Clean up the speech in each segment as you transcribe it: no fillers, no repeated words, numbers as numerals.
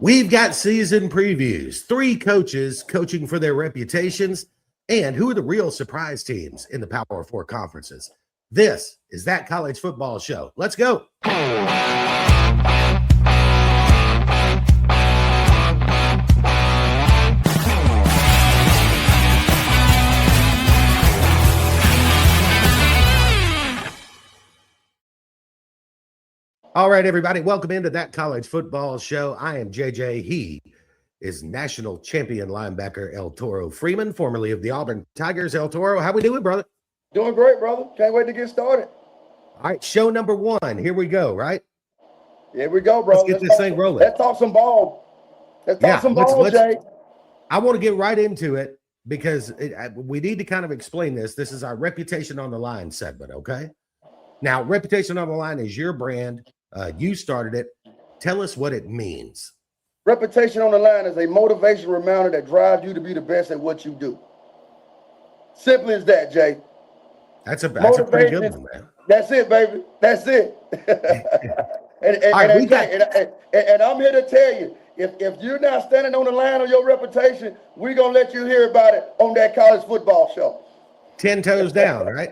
We've got season previews, 3 coaches coaching for their reputations, and who are the real surprise teams in the Power 4 conferences. This is That College Football Show. Let's go. All right, everybody, welcome into That College Football Show. I am JJ. He is national champion linebacker Eltoro Freeman, formerly of the Auburn Tigers. Eltoro, how we doing, brother? Doing great, brother. Can't wait to get started. All right, show number 1. Here we go, right? Here we go, bro. Let's get this thing rolling. Let's talk some ball. Let's talk some ball, Jay. I want to get right into it because we need to kind of explain this. This is our Reputation on the Line segment, okay? Now, Reputation on the Line is your brand. You started it. Tell us what it means. Reputation on the Line is a motivation reminder that drives you to be the best at what you do. Simple as that, Jay. That's a pretty good one, man. That's it, baby. That's it. and I'm here to tell you, if you're not standing on the line of your reputation, we're going to let you hear about it on That College Football Show. 10 toes down, right?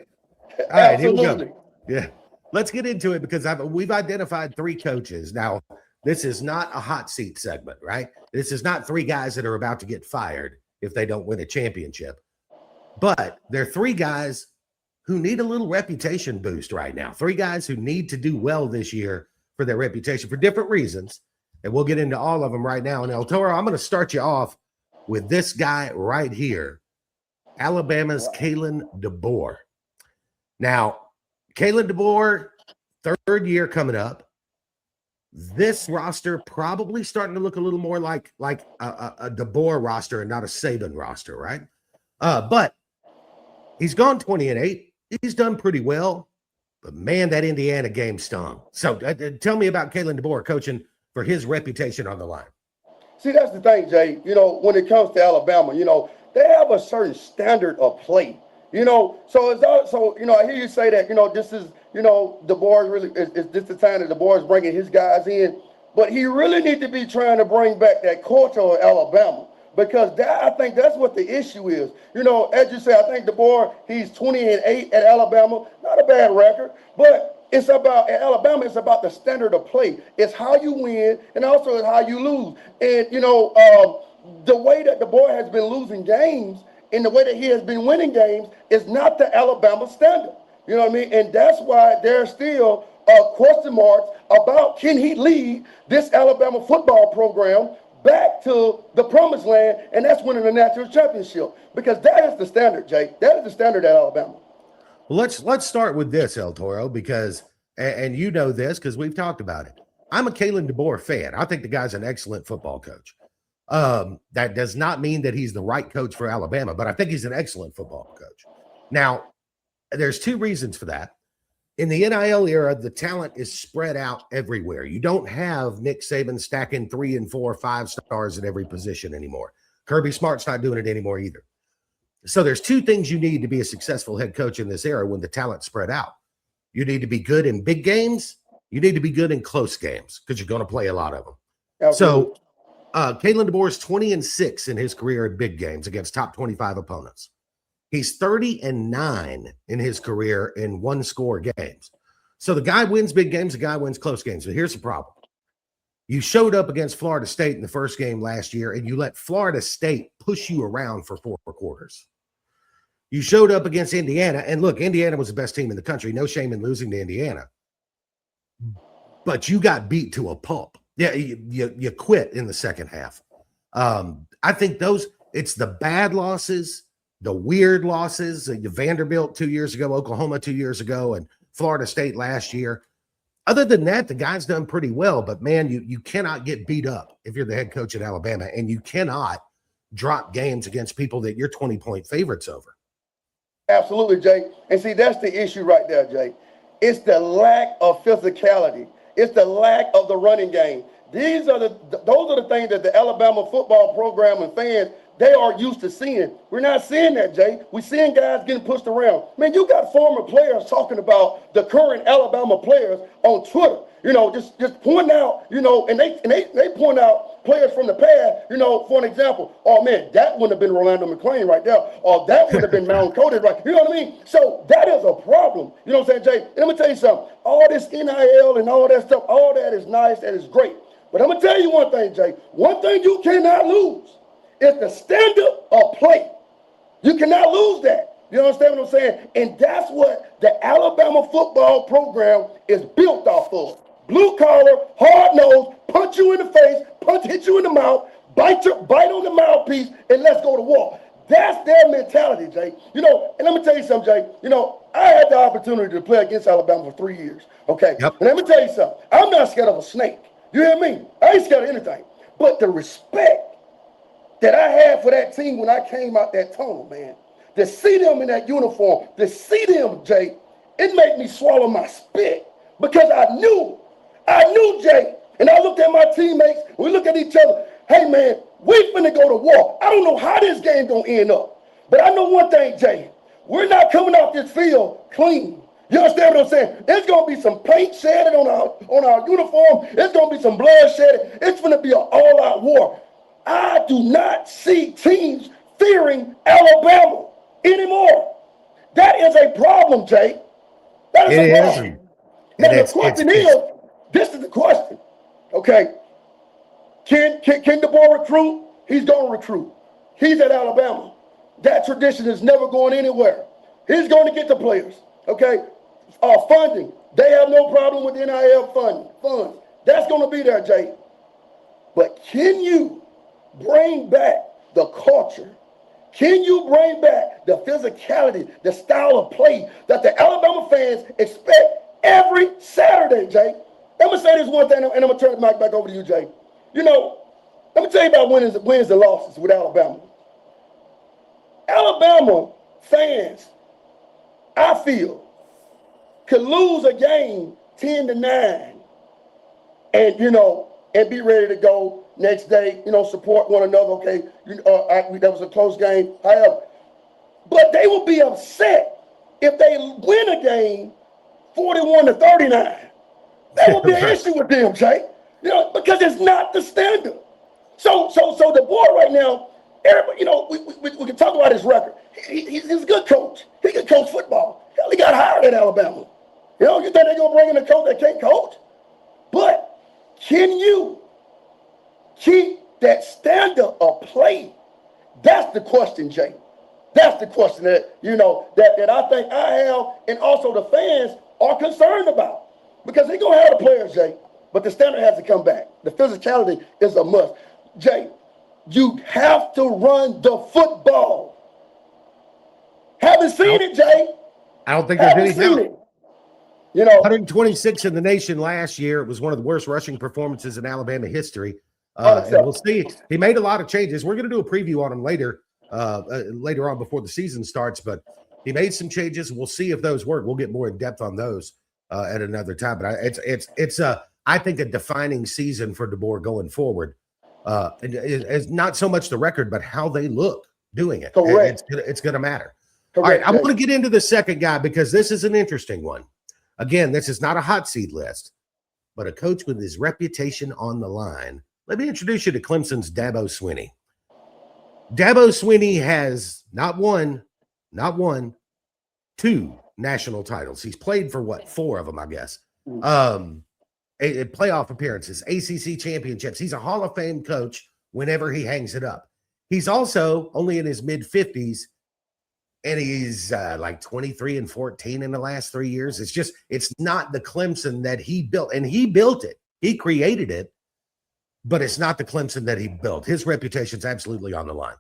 All right, here we go. Yeah. Let's get into it because we've identified 3 coaches. Now, this is not a hot seat segment, right? This is not 3 guys that are about to get fired if they don't win a championship. But they're 3 guys who need a little reputation boost right now. 3 guys who need to do well this year for their reputation for different reasons. And we'll get into all of them right now. And Eltoro, I'm going to start you off with this guy right here, Alabama's Kalen DeBoer. Now, Kalen DeBoer, 3rd year coming up. This roster probably starting to look a little more like a DeBoer roster and not a Saban roster, right? But he's gone 20-8. He's done pretty well. But, man, that Indiana game stung. So tell me about Kalen DeBoer coaching for his reputation on the line. See, that's the thing, Jay. When it comes to Alabama, they have a certain standard of play. So I hear you say that, this is, DeBoer really is this the time that DeBoer is bringing his guys in, but he really needs to be trying to bring back that culture of Alabama because I think that's what the issue is. As you say, I think DeBoer, he's 20-8 at Alabama, not a bad record, but it's about at Alabama. It's about the standard of play. It's how you win, and also it's how you lose. And the way that DeBoer has been losing games. In the way that he has been winning games is not the Alabama standard. You know what I mean? And that's why there's still question marks about can he lead this Alabama football program back to the promised land, and that's winning the national championship. Because that is the standard, Jay. That is the standard at Alabama. Well, let's start with this, Eltoro, because, and you know this because we've talked about it. I'm a Kalen DeBoer fan. I think the guy's an excellent football coach. That does not mean that he's the right coach for Alabama, but I think he's an excellent football coach. Now, there's 2 reasons for that. In the NIL era, the talent is spread out everywhere. You don't have Nick Saban stacking 3 and 4, 5 stars at every position anymore. Kirby Smart's not doing it anymore either. So there's 2 things you need to be a successful head coach in this era when the talent's spread out. You need to be good in big games. You need to be good in close games because you're going to play a lot of them. Absolutely. So Kalen DeBoer is 20-6 in his career in big games against top 25 opponents. He's 30-9 in his career in 1-score games. So the guy wins big games, the guy wins close games. But here's the problem. You showed up against Florida State in the first game last year, and you let Florida State push you around for 4 quarters. You showed up against Indiana, and look, Indiana was the best team in the country. No shame in losing to Indiana. But you got beat to a pulp. Yeah, you quit in the second half. I think it's the bad losses, the weird losses, Vanderbilt 2 years ago, Oklahoma 2 years ago, and Florida State last year. Other than that, the guy's done pretty well. But, man, you cannot get beat up if you're the head coach at Alabama, and you cannot drop games against people that you're 20-point favorites over. Absolutely, Jay. And see, that's the issue right there, Jay. It's the lack of physicality. It's the lack of the running game. Those are the things that the Alabama football program and fans, they are used to seeing. We're not seeing that, Jay. We're seeing guys getting pushed around. Man, you got former players talking about the current Alabama players on Twitter. Just pointing out, and they point out players from the past, for an example, oh man, that wouldn't have been Rolando McClain right there, or that would have been Mount Cody, right? You know what I mean? So that is a problem. You know what I'm saying, Jay? And let me tell you something. All this NIL and all that stuff, all that is nice, that is great. But I'm going to tell you one thing, Jay. One thing you cannot lose is the standard of play. You cannot lose that. You understand what I'm saying? And that's what the Alabama football program is built off of. Blue collar, hard nose, punch you in the face, hit you in the mouth, bite on the mouthpiece, and let's go to war. That's their mentality, Jay. And let me tell you something, Jay. I had the opportunity to play against Alabama for 3 years. Okay. Yep. And let me tell you something. I'm not scared of a snake. You hear me? I ain't scared of anything. But the respect that I had for that team when I came out that tunnel, man, to see them in that uniform, to see them, Jay, it made me swallow my spit because I knew, Jay, and I looked at my teammates, we look at each other, hey, man, we finna go to war. I don't know how this game gonna end up, but I know one thing, Jay, we're not coming off this field clean. You understand what I'm saying? There's gonna be some paint shedded on our uniform. There's gonna be some blood shedded. It's gonna be an all-out war. I do not see teams fearing Alabama anymore. That is a problem, Jay. That is a problem. Now the question is, this is the question. Okay. Can DeBoer recruit? He's gonna recruit. He's at Alabama. That tradition is never going anywhere. He's going to get the players. Okay. Funding. They have no problem with NIL funds. That's going to be there, Jay. But can you bring back the culture? Can you bring back the physicality, the style of play that the Alabama fans expect every Saturday, Jay? I'm going to say this one thing, and I'm going to turn the mic back over to you, Jay. Let me tell you about wins and losses with Alabama. Alabama fans, I feel, could lose a game 10-9 and be ready to go next day, support one another. Okay, that was a close game. However, but they will be upset if they win a game 41-39. That will be an issue with them, Jay. Because it's not the standard. So the boy right now, everybody, we can talk about his record. He's a good coach. He can coach football. Hell, he got hired at Alabama. You think they're gonna bring in a coach that can't coach? But can you keep that standard of play? That's the question, Jay. That's the question that that I think I have, and also the fans are concerned about, because they're gonna have the players, Jay, but the standard has to come back. The physicality is a must, Jay. You have to run the football. Haven't seen it, Jay. I don't think there's any doubt. 126 in the nation last year. It was one of the worst rushing performances in Alabama history. And we'll see. He made a lot of changes. We're going to do a preview on him later on before the season starts. But he made some changes. We'll see if those work. We'll get more in depth on those at another time. But it's I think a defining season for DeBoer going forward. It's not so much the record, but how they look doing it. Correct. It's going to matter. Correct, all right, I want to get into the second guy because this is an interesting one. Again, this is not a hot seat list, but a coach with his reputation on the line. Let me introduce you to Clemson's Dabo Swinney. Dabo Swinney has not one, two national titles. He's played for what, 4 of them, I guess. Playoff appearances, ACC championships. He's a Hall of Fame coach whenever he hangs it up. He's also only in his mid-50s, and he's like 23-14 in the last 3 years. It's not the Clemson that he built, and he built it. He created it, but it's not the Clemson that he built. His reputation's absolutely on the line.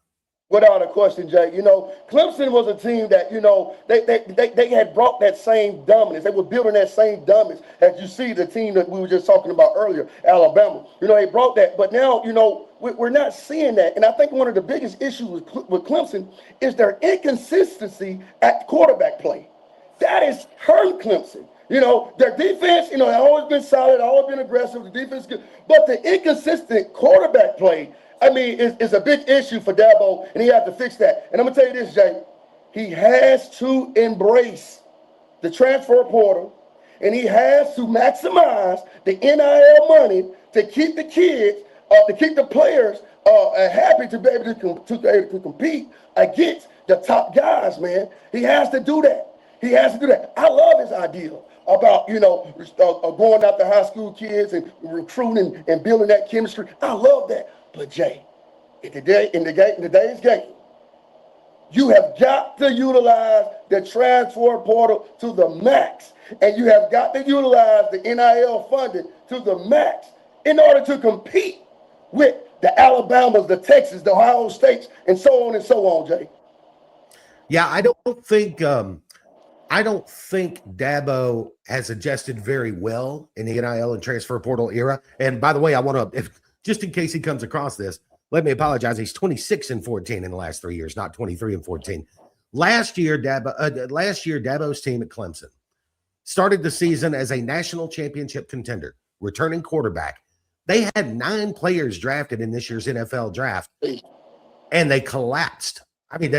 Without a question, Jay. Clemson was a team that, they had brought that same dominance. They were building that same dominance as you see the team that we were just talking about earlier, Alabama. They brought that. But now, we're not seeing that. And I think one of the biggest issues with Clemson is their inconsistency at quarterback play. That is hurt Clemson. Their defense, they've always been solid, always been aggressive. The defense is good. But the inconsistent quarterback play, is a big issue for Dabo, and he has to fix that. And I'm going to tell you this, Jay. He has to embrace the transfer portal, and he has to maximize the NIL money to keep the kids to keep the players happy to be able to compete against the top guys, man. He has to do that. He has to do that. I love his idea about, going after high school kids and recruiting and building that chemistry. I love that. But Jay, in today's game, you have got to utilize the transfer portal to the max. And you have got to utilize the NIL funding to the max in order to compete with the Alabamas, the Texas, the Ohio States, and so on and so on, Jay. Yeah, I don't think Dabo has adjusted very well in the NIL and transfer portal era. And by the way, I want to, just in case he comes across this, let me apologize. He's 26-14 in the last 3 years, not 23-14. Last year, Dabo's team at Clemson started the season as a national championship contender, returning quarterback. They had 9 players drafted in this year's NFL draft, and they collapsed. I mean,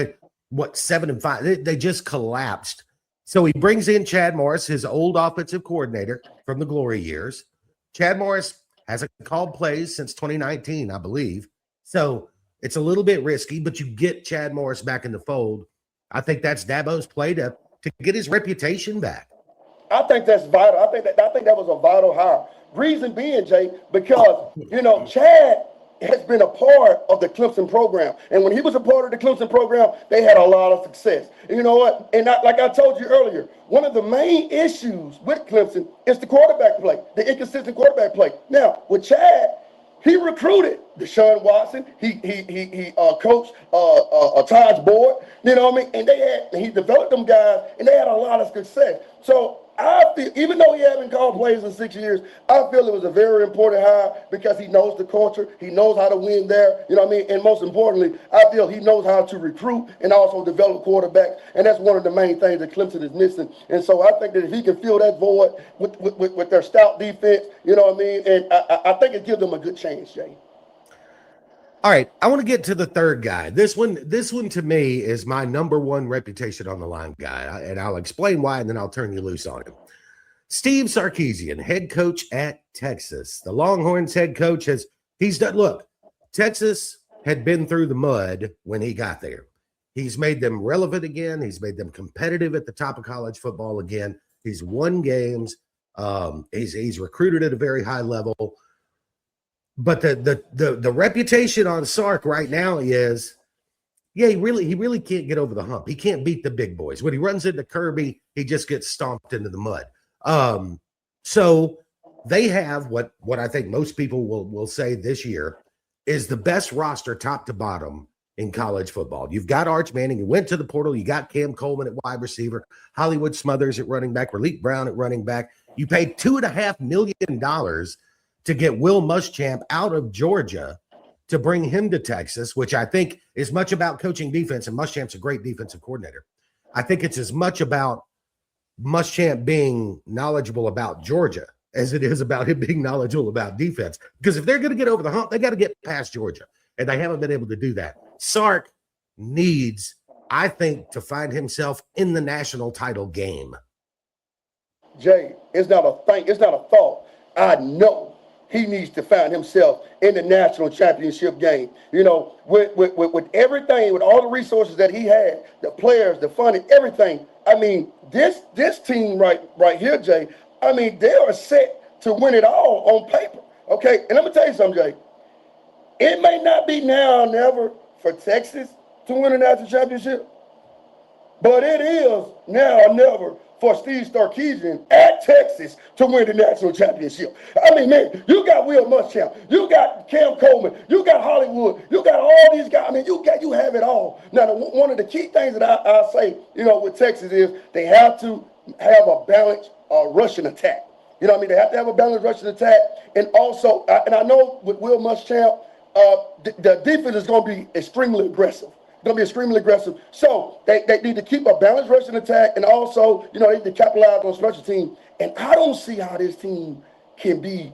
7-5? They just collapsed. So he brings in Chad Morris, his old offensive coordinator from the glory years. Chad Morris hasn't called plays since 2019, I believe. So it's a little bit risky, but you get Chad Morris back in the fold. I think that's Dabo's play to get his reputation back. I think that's vital. I think that was a vital hire. Reason being, Jay, because Chad has been a part of the Clemson program, and when he was a part of the Clemson program, they had a lot of success. And you know what? And like I told you earlier, one of the main issues with Clemson is the quarterback play, the inconsistent quarterback play. Now with Chad, he recruited Deshaun Watson. He coached Taj Boyd. You know what I mean? And he developed them guys, and they had a lot of success. So I feel, even though he hasn't called plays in 6 years, I feel it was a very important hire because he knows the culture. He knows how to win there. You know what I mean? And most importantly, I feel he knows how to recruit and also develop quarterbacks. And that's one of the main things that Clemson is missing. And so I think that if he can fill that void with their stout defense, you know what I mean? And I think it gives them a good chance, Jay. All right, I want to get to the third guy. This one to me is my number one reputation on the line guy, and I'll explain why, and then I'll turn you loose on him. Steve Sarkisian, head coach at Texas. The Longhorns head coach he's done. Look, Texas had been through the mud when he got there. He's made them relevant again. He's made them competitive at the top of college football again. He's won games. He's recruited at a very high level. But the reputation on Sark right now is, he really can't get over the hump. He can't beat the big boys. When he runs into Kirby, he just gets stomped into the mud. So they have what I think most people will say this year is the best roster top to bottom in college football. You've got Arch Manning, who went to the portal. You got Cam Coleman at wide receiver, Hollywood Smothers at running back, Relique Brown at running back. You paid $2.5 million to get Will Muschamp out of Georgia to bring him to Texas, which I think is much about coaching defense, and Muschamp's a great defensive coordinator. I think it's as much about Muschamp being knowledgeable about Georgia as it is about him being knowledgeable about defense. Because if they're going to get over the hump, they got to get past Georgia, and they haven't been able to do that. Sark needs, I think, to find himself in the national title game. Jay, it's not a thing. It's not a thought. I know he needs to find himself in the national championship game. You know, with everything, with all the resources that he had, the players, the funding, everything. I mean, this team right here, Jay, I mean, they are set to win it all on paper. Okay, and let me tell you something, Jay. It may not be now or never for Texas to win a national championship, but it is now or never for Steve Sarkisian at Texas to win the national championship. I mean, man, you got Will Muschamp, you got Cam Coleman, you got Hollywood, you got all these guys. I mean, you have it all. Now, one of the key things that I say, with Texas is they have to have a balanced rushing attack. You know what I mean? They have to have a balanced rushing attack. And also, and I know with Will Muschamp, the defense is going to be extremely aggressive. Going to be extremely aggressive. So they need to keep a balanced rushing attack, and also, they need to capitalize on special team. And I don't see how this team can be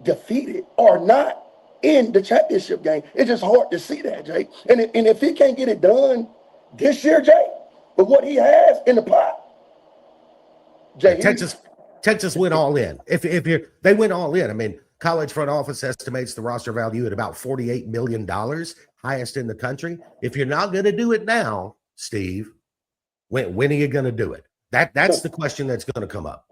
defeated or not in the championship game. It's just hard to see that, Jay. And if he can't get it done this year, Jay, with what he has in the pot, Jay, Texas went all in. They went all in. I mean, College front office estimates the roster value at about $48 million, highest in the country. If you're not going to do it now, Steve, when are you going to do it? That's the question that's going to come up.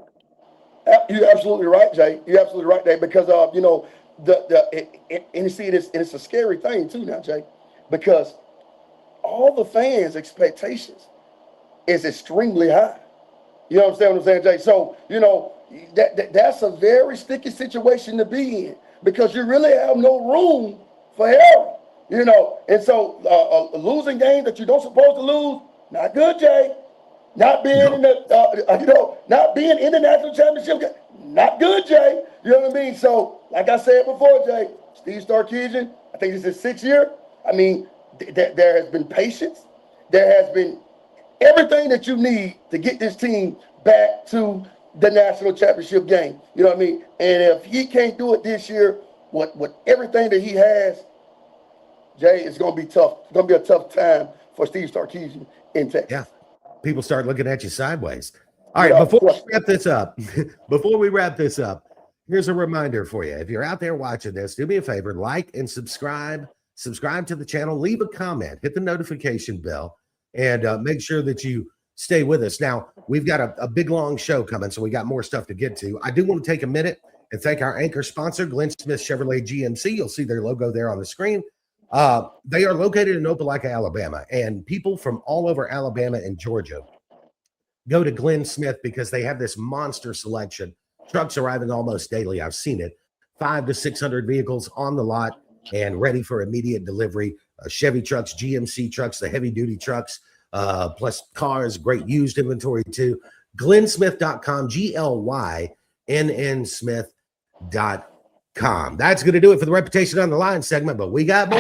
You're absolutely right, Jay. You're absolutely right, Jay, because you know, and you see this, and it's a scary thing too now, Jay, because all the fans' expectations is extremely high. You know what I'm saying, Jay? So, you know, that's a very sticky situation to be in, because you really have no room for error, you know. And so losing games that you don't supposed to lose, not good, Jay. Not being in the, not being in the national championship game, not good, Jay. You know what I mean? So, like I said before, Jay, Steve Sarkisian, I think this is his 6th year. I mean, there has been patience. There has been everything that you need to get this team back to the national championship game. You know what I mean? And if he can't do it this year, with everything that he has, Jay, it's going to be tough. It's going to be a tough time for Steve Sarkisian in Texas. Yeah. People start looking at you sideways. All right, before we wrap this up, here's a reminder for you. If you're out there watching this, do me a favor, like and subscribe to the channel, leave a comment, hit the notification bell, and make sure that you stay with us. Now, we've got a big, long show coming, so we got more stuff to get to. I do want to take a minute and thank our anchor sponsor, Glenn Smith Chevrolet GMC. You'll see their logo there on the screen. They are located in Opelika, Alabama, and people from all over Alabama and Georgia go to Glenn Smith because they have this monster selection. Trucks arriving almost daily. I've seen it. 500 to 600 vehicles on the lot and ready for immediate delivery. Chevy trucks, GMC trucks, the heavy duty trucks, plus cars, great used inventory too. GlennSmith.com, GLYNN Smith.com. That's going to do it for the Reputation on the Line segment, but we got more.